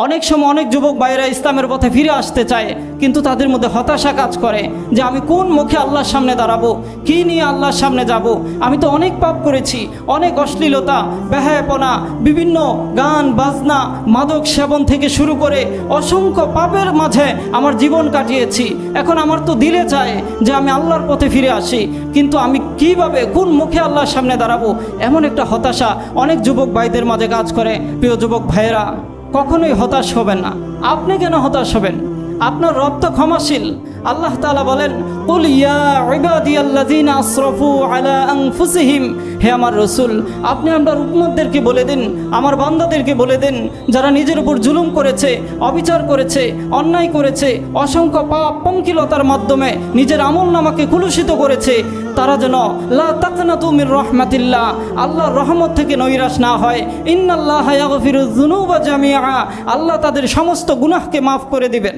অনেক সময় অনেক যুবক ভাইয়েরা ইসলামের পথে ফিরে আসতে চায়, কিন্তু তাদের মধ্যে হতাশা কাজ করে যে আমি কোন মুখে আল্লাহর সামনে দাঁড়াবো, কি নিয়ে আল্লাহর সামনে যাব। আমি তো অনেক পাপ করেছি, অনেক অশ্লীলতা, বেহায়াপনা, বিভিন্ন গান বাজনা, মাদক সেবন থেকে শুরু করে অসংখ্য পাপের মাঝে আমার জীবন কাটিয়েছি। এখন আমার তো দিলে চায় যে আমি আল্লাহর পথে ফিরে আসি, কিন্তু আমি কিভাবে কোন মুখে আল্লাহর সামনে দাঁড়াবো, এমন একটা হতাশা অনেক যুবক ভাইদের মাঝে কাজ করে। প্রিয় যুবক ভাইয়েরা, কখনোই হতাশ হবেন না। আপনি কেন হতাশ হবেন? আপনার রব তো ক্ষমাশীল। আল্লাহ তাআলা বলেন, কুল ইয়া ইবাদিয়াল্লাযিনা আসরাফু আলা আনফুসিহিম, হে আমার রাসূল, আপনি আপনার উম্মতদেরকে বলে দিন, আমার বান্দাদেরকে বলে দিন, যারা নিজের উপর জুলুম করেছে, অবিচার করেছে, অন্যায় করেছে, অসংখ্য পাপ পঙ্কিলতার মাধ্যমে নিজের আমলনামাকে কলুষিত করেছে, তারা যেন লা তাকনাতু মির রাহমাতিল্লাহ, আল্লাহর রহমত থেকে নৈরাশ না হয়। ইন্নাল্লাহা ইয়াগফিরুয যুনুবা জামিআ, আল্লাহ তাদের সমস্ত গুনাহকে মাফ করে দিবেন।